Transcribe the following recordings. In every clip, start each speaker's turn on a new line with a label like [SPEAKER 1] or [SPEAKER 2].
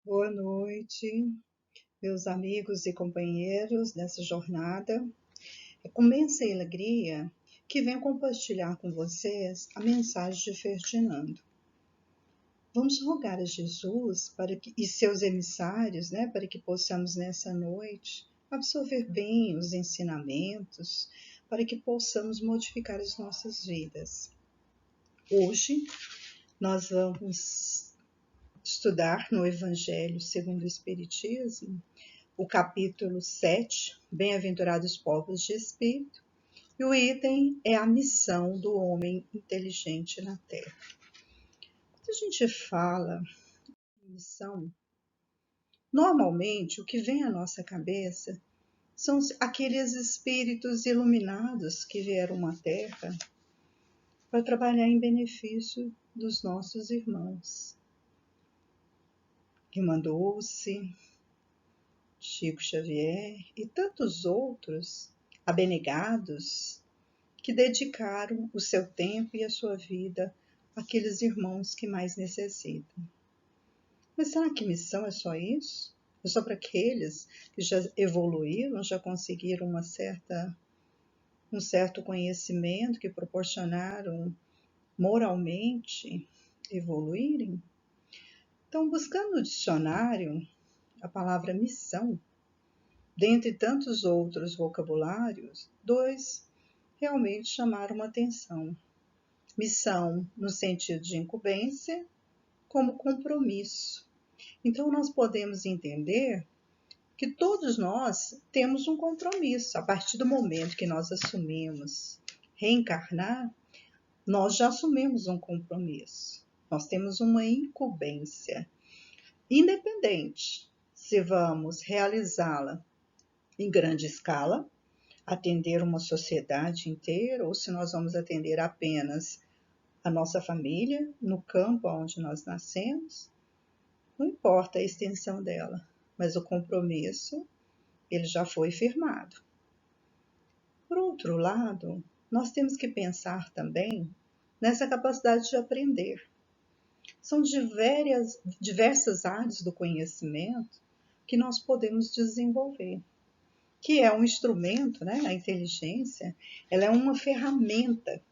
[SPEAKER 1] Boa noite, meus amigos e companheiros nessa jornada. É com imensa alegria que venho compartilhar com vocês a mensagem de Ferdinando. Vamos rogar a Jesus e seus emissários, para que possamos nessa noite absorver bem os ensinamentos, para que possamos modificar as nossas vidas. Hoje nós vamos estudar no Evangelho segundo o Espiritismo, o capítulo 7, Bem-aventurados povos de espírito, e o item é a missão do homem inteligente na Terra. Quando a gente fala em missão, normalmente o que vem à nossa cabeça são aqueles espíritos iluminados que vieram à Terra para trabalhar em benefício dos nossos irmãos. Irmã Dulce, Chico Xavier e tantos outros abnegados que dedicaram o seu tempo e a sua vida àqueles irmãos que mais necessitam. Mas será que missão é só isso? É só para aqueles que já evoluíram, já conseguiram um certo conhecimento, que proporcionaram moralmente evoluírem? Então, buscando no dicionário a palavra missão, dentre tantos outros vocabulários, dois realmente chamaram atenção. Missão no sentido de incumbência, como compromisso. Então, nós podemos entender que todos nós temos um compromisso. A partir do momento que nós assumimos reencarnar, nós já assumimos um compromisso. Nós temos uma incumbência. Independente se vamos realizá-la em grande escala, atender uma sociedade inteira, ou se nós vamos atender apenas a nossa família, no campo onde nós nascemos, não importa a extensão dela, mas o compromisso, ele já foi firmado. Por outro lado, nós temos que pensar também nessa capacidade de aprender. São diversas áreas do conhecimento que nós podemos desenvolver, que é um instrumento, a inteligência, ela é uma ferramenta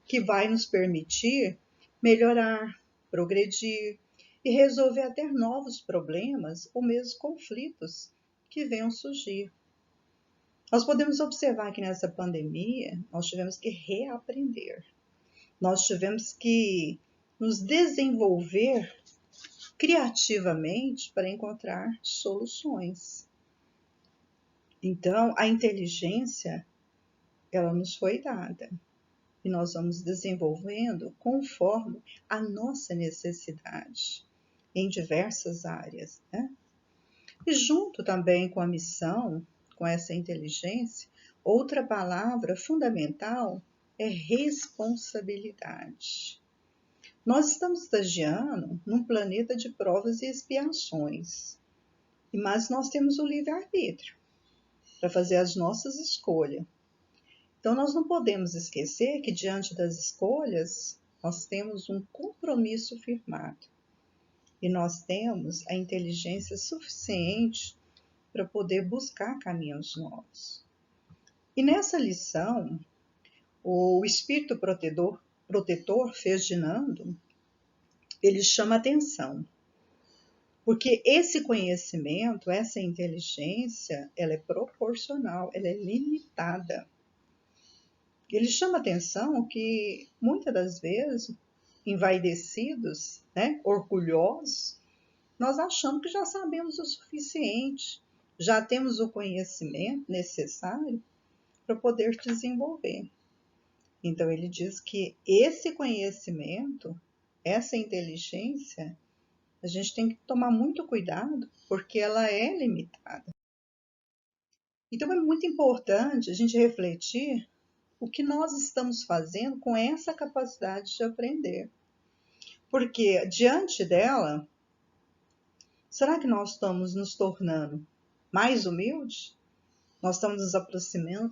[SPEAKER 1] que vai nos permitir melhorar, progredir e resolver até novos problemas ou mesmo conflitos que venham surgir. Nós podemos observar que nessa pandemia nós tivemos que reaprender, nós tivemos que nos desenvolver criativamente para encontrar soluções. Então, a inteligência, ela nos foi dada. E nós vamos desenvolvendo conforme a nossa necessidade em diversas áreas. E junto também com a missão, com essa inteligência, outra palavra fundamental é responsabilidade. Nós estamos estagiando num planeta de provas e expiações, mas nós temos o livre-arbítrio para fazer as nossas escolhas. Então, nós não podemos esquecer que, diante das escolhas, nós temos um compromisso firmado. E nós temos a inteligência suficiente para poder buscar caminhos novos. E nessa lição, o espírito protetor Ferdinando, ele chama atenção. Porque esse conhecimento, essa inteligência, ela é proporcional, ela é limitada. Ele chama atenção que, muitas das vezes, envaidecidos, orgulhosos, nós achamos que já sabemos o suficiente, já temos o conhecimento necessário para poder desenvolver. Então, ele diz que esse conhecimento, essa inteligência, a gente tem que tomar muito cuidado, porque ela é limitada. Então, é muito importante a gente refletir o que nós estamos fazendo com essa capacidade de aprender. Porque, diante dela, será que nós estamos nos tornando mais humildes? Nós estamos nos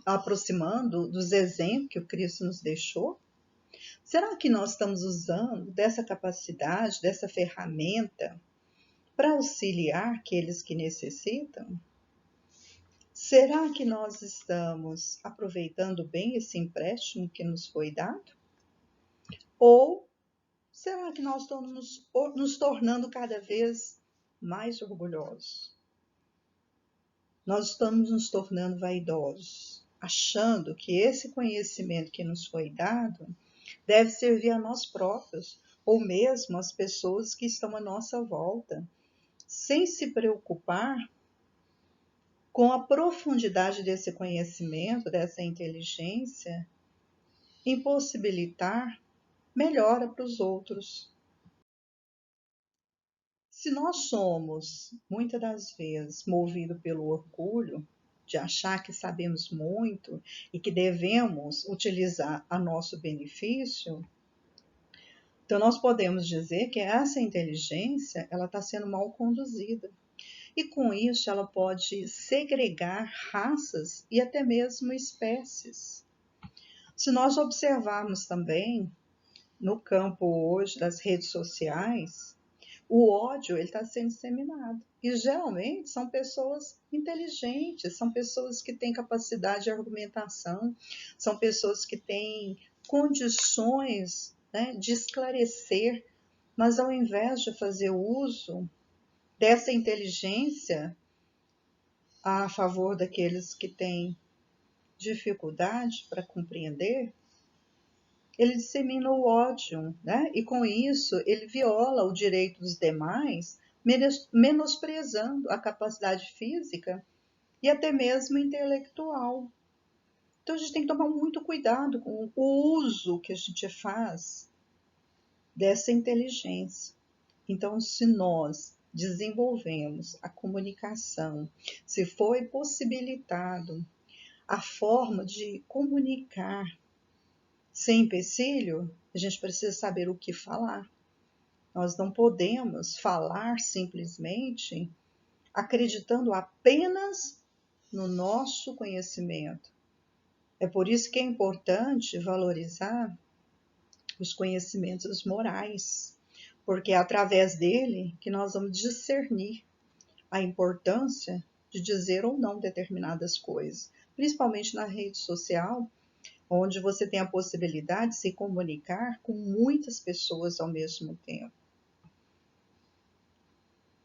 [SPEAKER 1] aproximando dos exemplos que o Cristo nos deixou? Será que nós estamos usando dessa capacidade, dessa ferramenta, para auxiliar aqueles que necessitam? Será que nós estamos aproveitando bem esse empréstimo que nos foi dado? Ou será que nós estamos nos tornando cada vez mais orgulhosos? Nós estamos nos tornando vaidosos, achando que esse conhecimento que nos foi dado deve servir a nós próprios, ou mesmo às pessoas que estão à nossa volta, sem se preocupar com a profundidade desse conhecimento, dessa inteligência, em possibilitar melhora para os outros. Se nós somos, muitas das vezes, movidos pelo orgulho, de achar que sabemos muito e que devemos utilizar a nosso benefício, então nós podemos dizer que essa inteligência ela está sendo mal conduzida. E com isso ela pode segregar raças e até mesmo espécies. Se nós observarmos também no campo hoje das redes sociais, o ódio está sendo disseminado. E geralmente são pessoas inteligentes, são pessoas que têm capacidade de argumentação, são pessoas que têm condições, né, de esclarecer, mas ao invés de fazer uso dessa inteligência a favor daqueles que têm dificuldade para compreender, ele dissemina o ódio, né? E com isso ele viola o direito dos demais, menosprezando a capacidade física e até mesmo intelectual. Então a gente tem que tomar muito cuidado com o uso que a gente faz dessa inteligência. Então, se nós desenvolvemos a comunicação, se foi possibilitado a forma de comunicar sem empecilho, a gente precisa saber o que falar. Nós não podemos falar simplesmente acreditando apenas no nosso conhecimento. É por isso que é importante valorizar os conhecimentos morais, porque é através dele que nós vamos discernir a importância de dizer ou não determinadas coisas, principalmente na rede social, onde você tem a possibilidade de se comunicar com muitas pessoas ao mesmo tempo.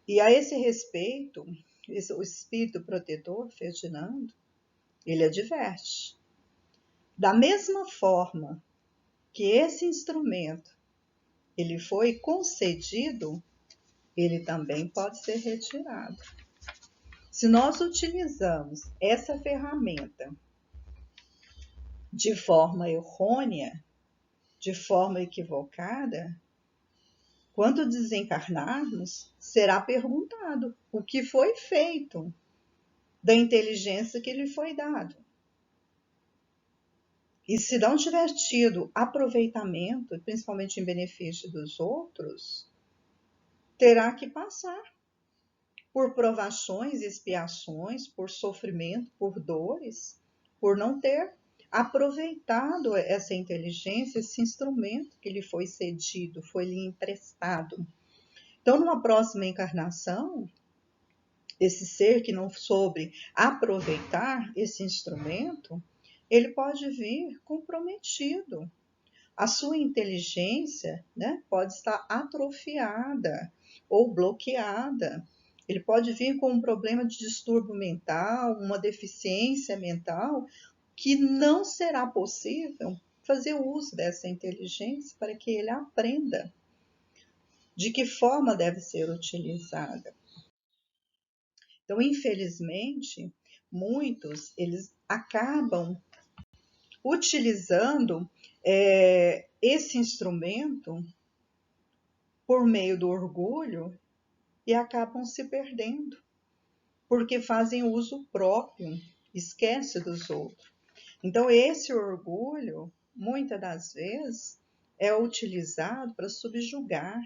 [SPEAKER 1] E a esse respeito, o espírito protetor, Ferdinando, ele adverte. Da mesma forma que esse instrumento ele foi concedido, ele também pode ser retirado. Se nós utilizamos essa ferramenta de forma errônea, de forma equivocada, quando desencarnarmos, será perguntado o que foi feito da inteligência que lhe foi dado. E se não tiver tido aproveitamento, principalmente em benefício dos outros, terá que passar por provações, expiações, por sofrimento, por dores, por não ter aproveitado essa inteligência, esse instrumento que lhe foi cedido, foi lhe emprestado. Então, numa próxima encarnação, esse ser que não soube aproveitar esse instrumento, ele pode vir comprometido. A sua inteligência, né, pode estar atrofiada ou bloqueada. Ele pode vir com um problema de distúrbio mental, uma deficiência mental, que não será possível fazer uso dessa inteligência para que ele aprenda de que forma deve ser utilizada. Então, infelizmente, muitos eles acabam utilizando esse instrumento por meio do orgulho e acabam se perdendo, porque fazem uso próprio, esquece dos outros. Então, esse orgulho, muitas das vezes, é utilizado para subjugar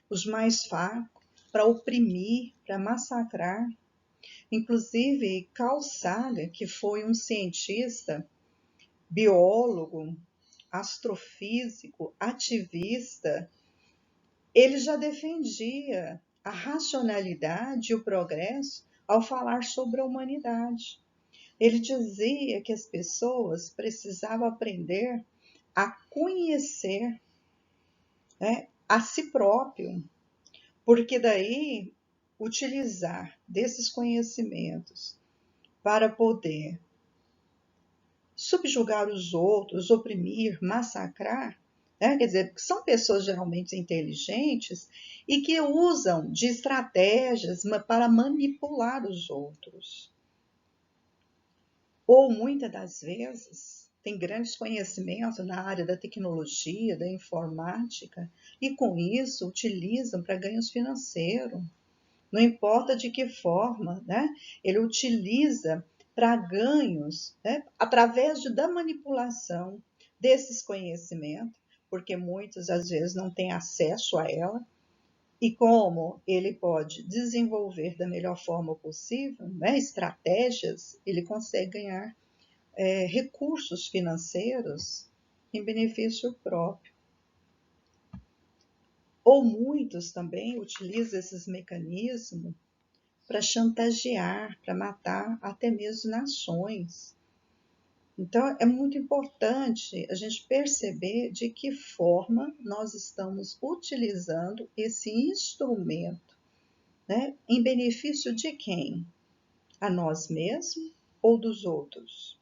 [SPEAKER 1] os mais fracos, para oprimir, para massacrar. Inclusive, Carl Sagan, que foi um cientista, biólogo, astrofísico, ativista, ele já defendia a racionalidade e o progresso ao falar sobre a humanidade. Ele dizia que as pessoas precisavam aprender a conhecer, né, a si próprio, porque daí utilizar desses conhecimentos para poder subjugar os outros, oprimir, massacrar, né? Quer dizer, são pessoas geralmente inteligentes e que usam de estratégias para manipular os outros. Ou muitas das vezes têm grandes conhecimentos na área da tecnologia, da informática, e com isso utilizam para ganhos financeiros. Não importa de que forma, né? Ele utiliza para ganhos, né? Através da manipulação desses conhecimentos, porque muitos às vezes não têm acesso a ela, e como ele pode desenvolver da melhor forma possível, né? Estratégias, ele consegue ganhar recursos financeiros em benefício próprio. Ou muitos também utilizam esses mecanismos para chantagear, para matar até mesmo nações. Então, é muito importante a gente perceber de que forma nós estamos utilizando esse instrumento, né? Em benefício de quem? A nós mesmos ou dos outros?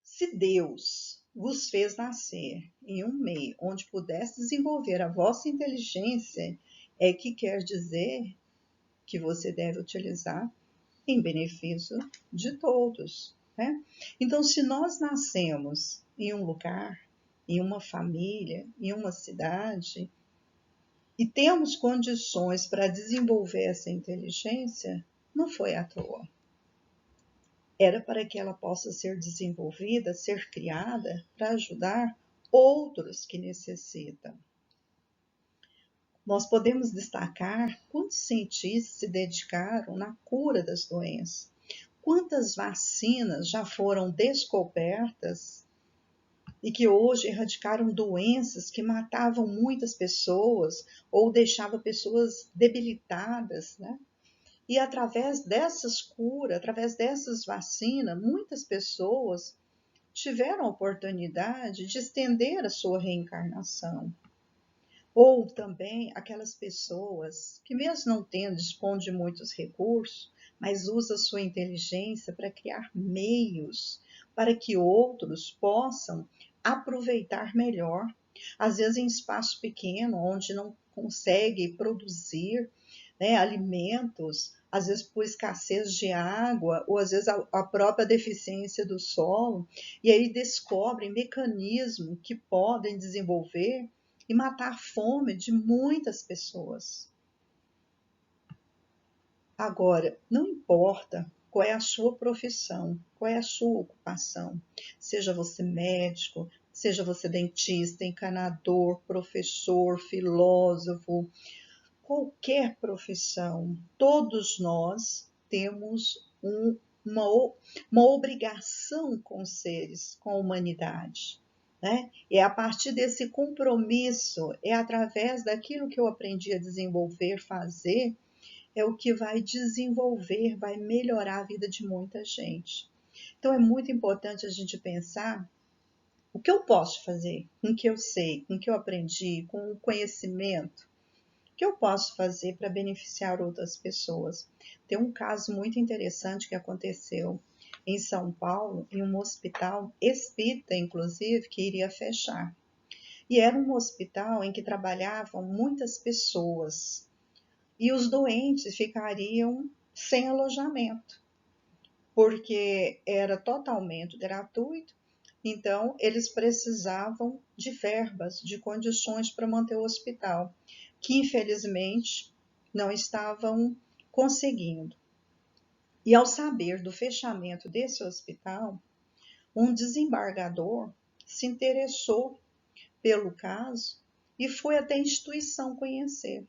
[SPEAKER 1] Se Deus vos fez nascer em um meio onde pudesse desenvolver a vossa inteligência, é que quer dizer que você deve utilizar em benefício de todos, né? Então, se nós nascemos em um lugar, em uma família, em uma cidade, e temos condições para desenvolver essa inteligência, não foi à toa. Era para que ela possa ser desenvolvida, ser criada para ajudar outros que necessitam. Nós podemos destacar quantos cientistas se dedicaram na cura das doenças, quantas vacinas já foram descobertas e que hoje erradicaram doenças que matavam muitas pessoas ou deixavam pessoas debilitadas, né? E através dessas curas, através dessas vacinas, muitas pessoas tiveram a oportunidade de estender a sua reencarnação. Ou também aquelas pessoas que, mesmo não tendo, dispõem de muitos recursos, mas usam sua inteligência para criar meios para que outros possam aproveitar melhor. Às vezes em espaço pequeno, onde não consegue produzir, né, alimentos, às vezes por escassez de água, ou às vezes a própria deficiência do solo, e aí descobrem mecanismos que podem desenvolver e matar a fome de muitas pessoas. Agora, não importa qual é a sua profissão, qual é a sua ocupação, seja você médico, seja você dentista, encanador, professor, filósofo, qualquer profissão, todos nós temos uma obrigação com os seres, com a humanidade. Né? E a partir desse compromisso, é através daquilo que eu aprendi a desenvolver, fazer, é o que vai desenvolver, vai melhorar a vida de muita gente. Então é muito importante a gente pensar o que eu posso fazer com o que eu sei, com o que eu aprendi, com o conhecimento. O que eu posso fazer para beneficiar outras pessoas? Tem um caso muito interessante que aconteceu em São Paulo, em um hospital espírita, inclusive, que iria fechar. E era um hospital em que trabalhavam muitas pessoas e os doentes ficariam sem alojamento, porque era totalmente gratuito, então eles precisavam de verbas, de condições para manter o hospital, que infelizmente não estavam conseguindo. E ao saber do fechamento desse hospital, um desembargador se interessou pelo caso e foi até a instituição conhecer.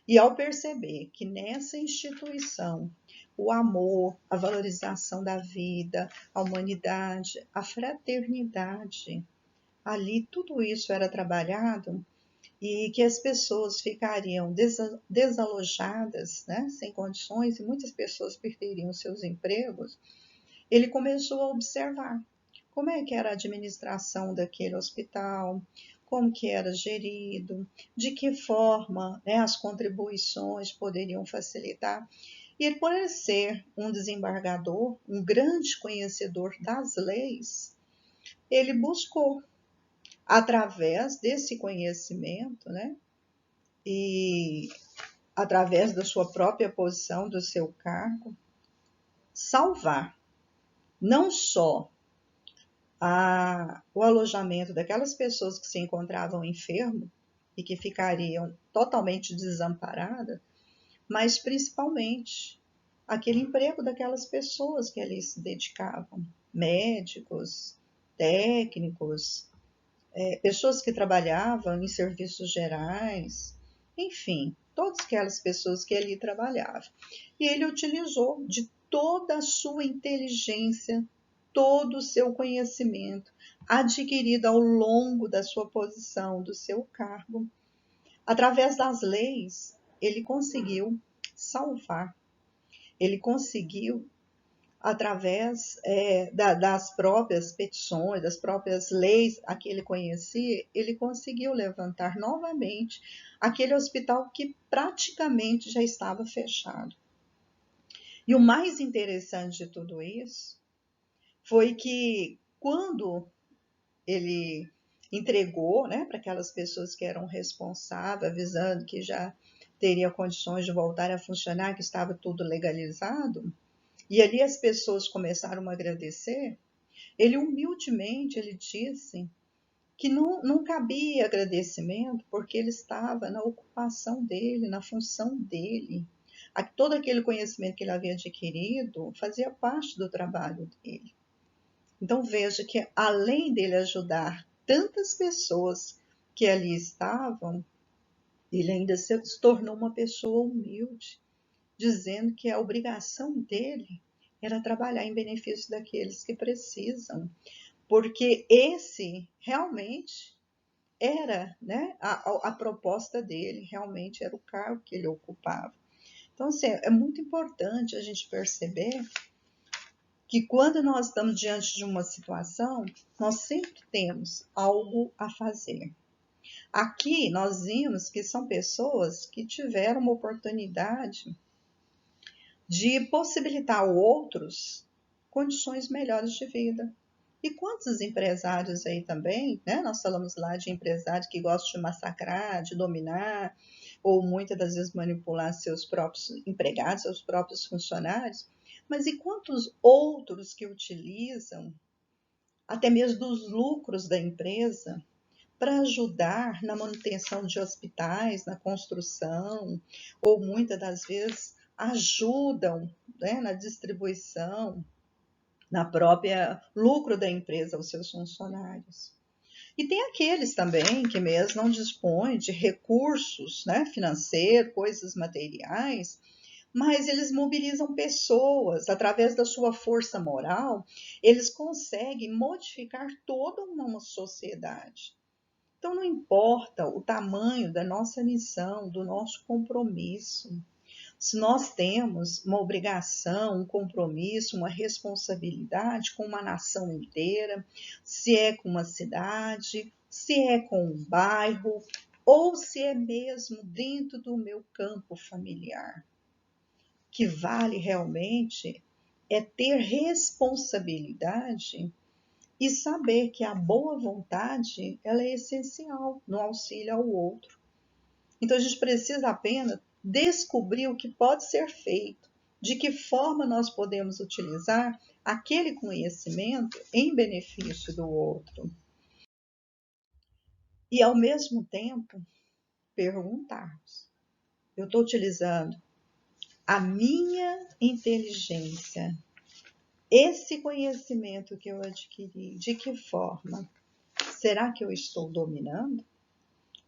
[SPEAKER 1] E ao perceber que nessa instituição o amor, a valorização da vida, a humanidade, a fraternidade, ali tudo isso era trabalhado, e que as pessoas ficariam desalojadas, né, sem condições, e muitas pessoas perderiam seus empregos, ele começou a observar como é que era a administração daquele hospital, como que era gerido, de que forma, né, as contribuições poderiam facilitar. E ele, por ser um desembargador, um grande conhecedor das leis, ele buscou, através desse conhecimento, né, e através da sua própria posição, do seu cargo, salvar não só o alojamento daquelas pessoas que se encontravam enfermas e que ficariam totalmente desamparadas, mas principalmente aquele emprego daquelas pessoas que ali se dedicavam, médicos, técnicos, pessoas que trabalhavam em serviços gerais, enfim, todas aquelas pessoas que ali trabalhavam. E ele utilizou de toda a sua inteligência, todo o seu conhecimento adquirido ao longo da sua posição, do seu cargo. Através das leis, ele conseguiu salvar, ele conseguiu, através das próprias petições, das próprias leis a que ele conhecia, ele conseguiu levantar novamente aquele hospital que praticamente já estava fechado. E o mais interessante de tudo isso foi que quando ele entregou, né, para aquelas pessoas que eram responsáveis, avisando que já teria condições de voltar a funcionar, que estava tudo legalizado, e ali as pessoas começaram a agradecer, ele humildemente ele disse que não cabia agradecimento, porque ele estava na ocupação dele, na função dele. Todo aquele conhecimento que ele havia adquirido fazia parte do trabalho dele. Então veja que além dele ajudar tantas pessoas que ali estavam, ele ainda se tornou uma pessoa humilde, dizendo que a obrigação dele era trabalhar em benefício daqueles que precisam, porque esse realmente era, né, a proposta dele, realmente era o cargo que ele ocupava. Então, assim, é muito importante a gente perceber que quando nós estamos diante de uma situação, nós sempre temos algo a fazer. Aqui nós vimos que são pessoas que tiveram uma oportunidade de possibilitar a outros condições melhores de vida. E quantos empresários aí também, né? Nós falamos lá de empresários que gostam de massacrar, de dominar, ou muitas das vezes manipular seus próprios empregados, seus próprios funcionários. Mas e quantos outros que utilizam até mesmo dos lucros da empresa para ajudar na manutenção de hospitais, na construção, ou muitas das vezes ajudam, né, na distribuição, na própria lucro da empresa aos seus funcionários. E tem aqueles também que mesmo não dispõem de recursos, né, financeiros, coisas materiais, mas eles mobilizam pessoas, através da sua força moral, eles conseguem modificar toda uma sociedade. Então, não importa o tamanho da nossa missão, do nosso compromisso. Se nós temos uma obrigação, um compromisso, uma responsabilidade com uma nação inteira, se é com uma cidade, se é com um bairro, ou se é mesmo dentro do meu campo familiar, que vale realmente é ter responsabilidade e saber que a boa vontade ela é essencial no auxílio ao outro. Então a gente precisa apenas descobrir o que pode ser feito, de que forma nós podemos utilizar aquele conhecimento em benefício do outro. E ao mesmo tempo perguntarmos: eu estou utilizando a minha inteligência, esse conhecimento que eu adquiri, de que forma? Será que eu estou dominando?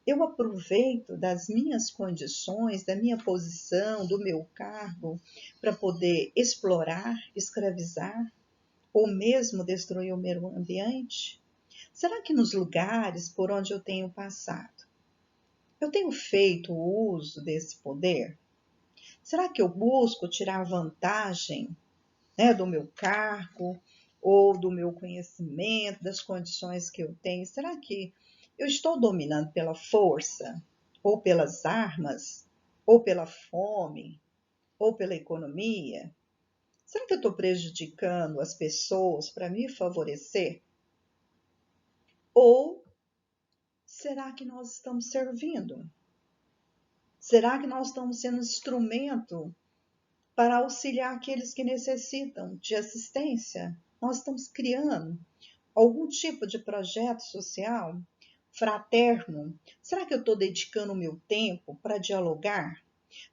[SPEAKER 1] Eu aproveito das minhas condições, da minha posição, do meu cargo, para poder explorar, escravizar, ou mesmo destruir o meio ambiente? Será que nos lugares por onde eu tenho passado, Eu tenho feito o uso desse poder? Será que eu busco tirar vantagem, né, do meu cargo ou do meu conhecimento, das condições que eu tenho? Será que eu estou dominando pela força, ou pelas armas, ou pela fome, ou pela economia? Será que eu estou prejudicando as pessoas para me favorecer? Ou será que nós estamos servindo? Será que nós estamos sendo instrumento para auxiliar aqueles que necessitam de assistência? Nós estamos criando algum tipo de projeto social fraterno? Será que eu estou dedicando o meu tempo para dialogar,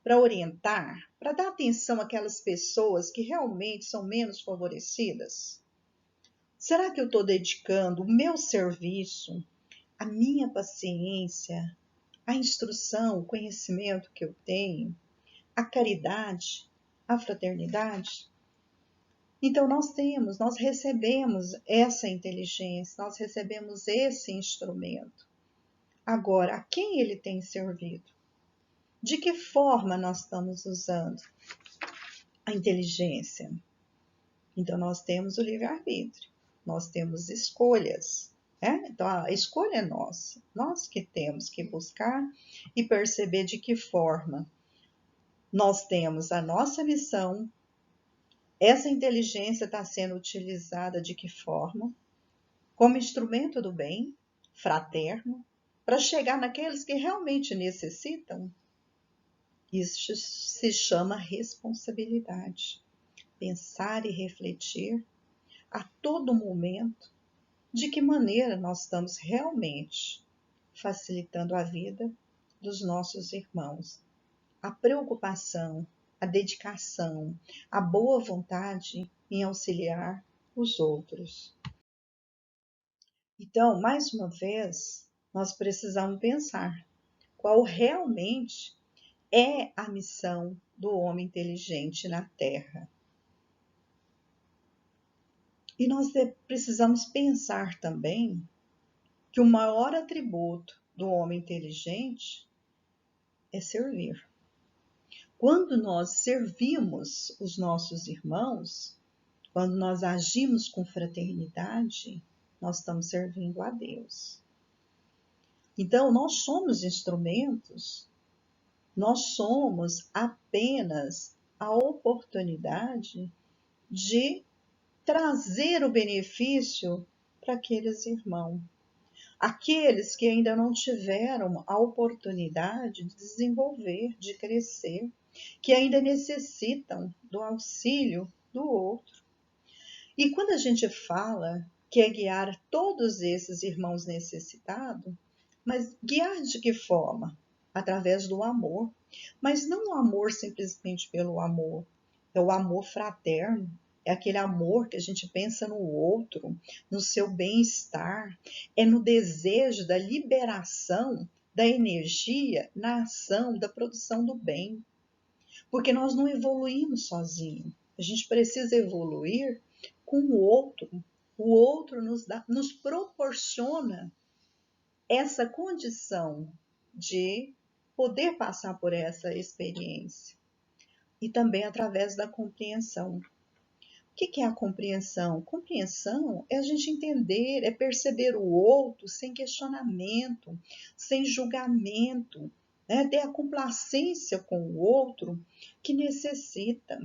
[SPEAKER 1] para orientar, para dar atenção àquelas pessoas que realmente são menos favorecidas? Será que eu estou dedicando o meu serviço, a minha paciência, a instrução, o conhecimento que eu tenho, a caridade, a fraternidade? Então nós recebemos essa inteligência, nós recebemos esse instrumento. Agora, a quem ele tem servido? De que forma nós estamos usando a inteligência? Então nós temos o livre-arbítrio, nós temos escolhas, né? Então a escolha é nossa, nós que temos que buscar e perceber de que forma nós temos a nossa missão. Essa inteligência está sendo utilizada de que forma? Como instrumento do bem, fraterno, para chegar naqueles que realmente necessitam? Isso se chama responsabilidade. Pensar e refletir a todo momento de que maneira nós estamos realmente facilitando a vida dos nossos irmãos. A preocupação, a dedicação, a boa vontade em auxiliar os outros. Então, mais uma vez, nós precisamos pensar qual realmente é a missão do homem inteligente na Terra. E nós precisamos pensar também que o maior atributo do homem inteligente é servir. Quando nós servimos os nossos irmãos, quando nós agimos com fraternidade, nós estamos servindo a Deus. Então, nós somos instrumentos, nós somos apenas a oportunidade de trazer o benefício para aqueles irmãos. Aqueles que ainda não tiveram a oportunidade de desenvolver, de crescer, que ainda necessitam do auxílio do outro. E quando a gente fala que é guiar todos esses irmãos necessitados, mas guiar de que forma? Através do amor. Mas não o amor simplesmente pelo amor, é o amor fraterno, é aquele amor que a gente pensa no outro, no seu bem-estar, é no desejo da liberação da energia na ação da produção do bem. Porque nós não evoluímos sozinhos, a gente precisa evoluir com o outro. O outro nos proporciona essa condição de poder passar por essa experiência. E também através da compreensão. O que é a compreensão? Compreensão é a gente entender, é perceber o outro sem questionamento, sem julgamento, né? Ter a complacência com o outro que necessita.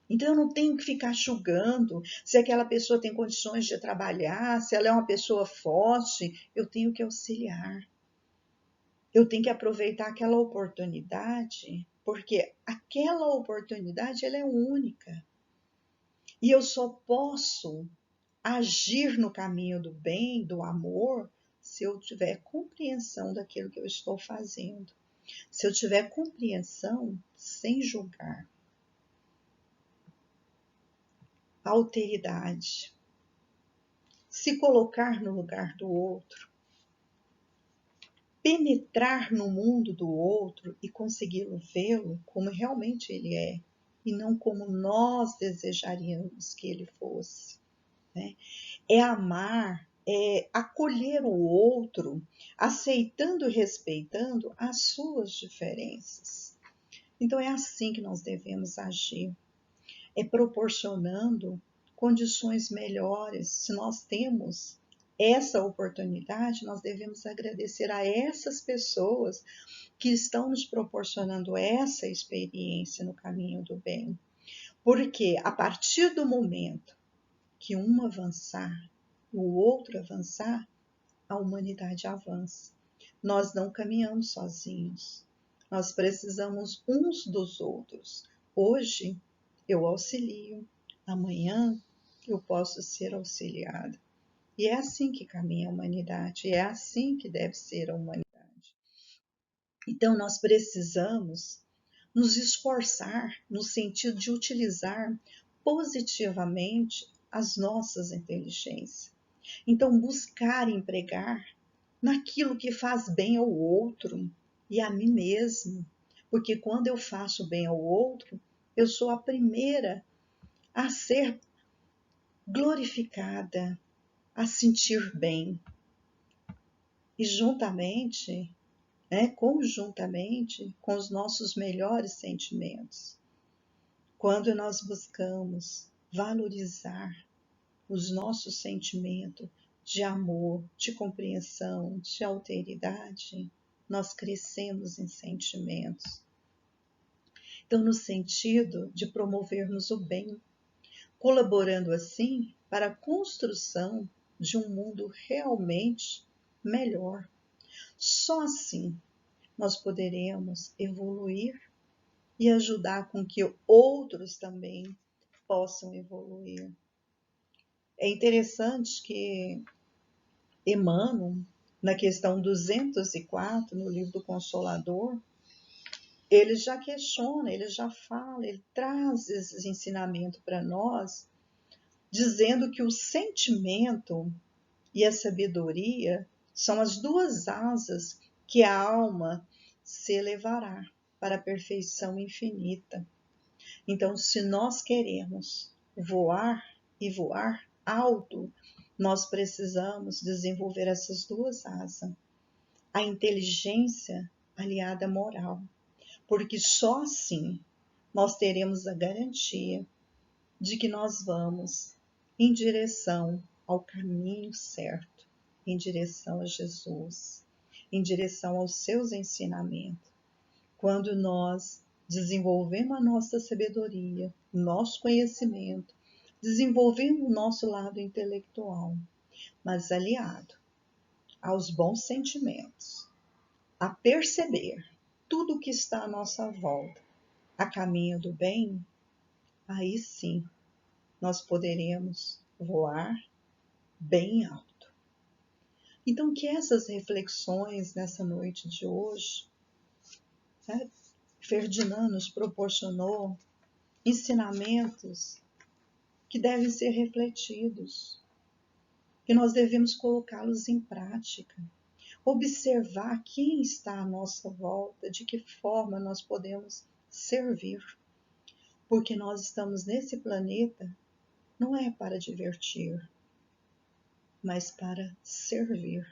[SPEAKER 1] Então, eu não tenho que ficar julgando se aquela pessoa tem condições de trabalhar, se ela é uma pessoa forte, eu tenho que auxiliar. Eu tenho que aproveitar aquela oportunidade, porque aquela oportunidade ela é única. E eu só posso agir no caminho do bem, do amor, se eu tiver compreensão daquilo que eu estou fazendo. Se eu tiver compreensão sem julgar. Alteridade. Se colocar no lugar do outro. Penetrar no mundo do outro e consegui-lo vê-lo como realmente ele é, e não como nós desejaríamos que ele fosse. Né? É amar acolher o outro, aceitando e respeitando as suas diferenças. Então é assim que nós devemos agir, proporcionando condições melhores. Se nós temos essa oportunidade, nós devemos agradecer a essas pessoas que estão nos proporcionando essa experiência no caminho do bem. Porque a partir do momento que um avançar, o outro avançar, a humanidade avança. Nós não caminhamos sozinhos. Nós precisamos uns dos outros. Hoje eu auxilio, amanhã eu posso ser auxiliado. E é assim que caminha a humanidade, é assim que deve ser a humanidade. Então nós precisamos nos esforçar no sentido de utilizar positivamente as nossas inteligências. Então, buscar empregar naquilo que faz bem ao outro e a mim mesmo. Porque quando eu faço bem ao outro, eu sou a primeira a ser glorificada, a sentir bem. E juntamente, conjuntamente com os nossos melhores sentimentos. Quando nós buscamos valorizar os nossos sentimentos de amor, de compreensão, de alteridade, nós crescemos em sentimentos. Então, no sentido de promovermos o bem, colaborando assim para a construção de um mundo realmente melhor. Só assim nós poderemos evoluir e ajudar com que outros também possam evoluir. É interessante que Emmanuel, na questão 204, no livro do Consolador, ele já questiona, ele já fala, ele traz esses ensinamentos para nós, dizendo que o sentimento e a sabedoria são as duas asas que a alma se elevará para a perfeição infinita. Então, se nós queremos voar e voar alto, nós precisamos desenvolver essas duas asas. A inteligência aliada à moral, porque só assim nós teremos a garantia de que nós vamos em direção ao caminho certo, em direção a Jesus, em direção aos seus ensinamentos. Quando nós desenvolvemos a nossa sabedoria, nosso conhecimento, desenvolvemos o nosso lado intelectual, mas aliado aos bons sentimentos, a perceber tudo o que está à nossa volta, a caminho do bem, aí sim nós poderemos voar bem alto. Então, que essas reflexões nessa noite de hoje, Ferdinand nos proporcionou ensinamentos que devem ser refletidos, que nós devemos colocá-los em prática, observar quem está à nossa volta, de que forma nós podemos servir, porque nós estamos nesse planeta não é para divertir, mas para servir.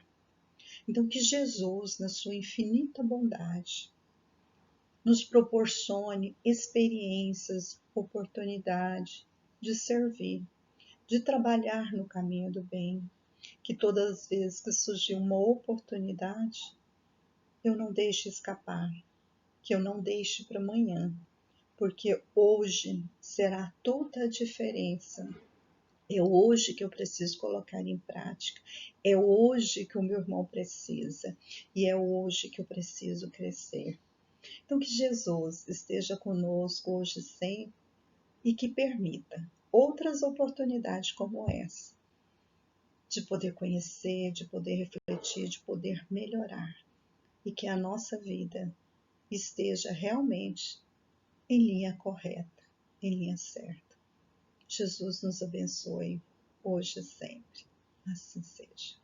[SPEAKER 1] Então, que Jesus, na sua infinita bondade, nos proporcione experiências, oportunidade de servir, de trabalhar no caminho do bem, que todas as vezes que surgir uma oportunidade, eu não deixe escapar, que eu não deixe para amanhã, porque hoje será toda a diferença. É hoje que eu preciso colocar em prática, é hoje que o meu irmão precisa, e é hoje que eu preciso crescer. Então, que Jesus esteja conosco hoje sempre e que permita outras oportunidades como essa, de poder conhecer, de poder refletir, de poder melhorar, e que a nossa vida esteja realmente em linha correta, em linha certa. Jesus nos abençoe hoje e sempre. Assim seja.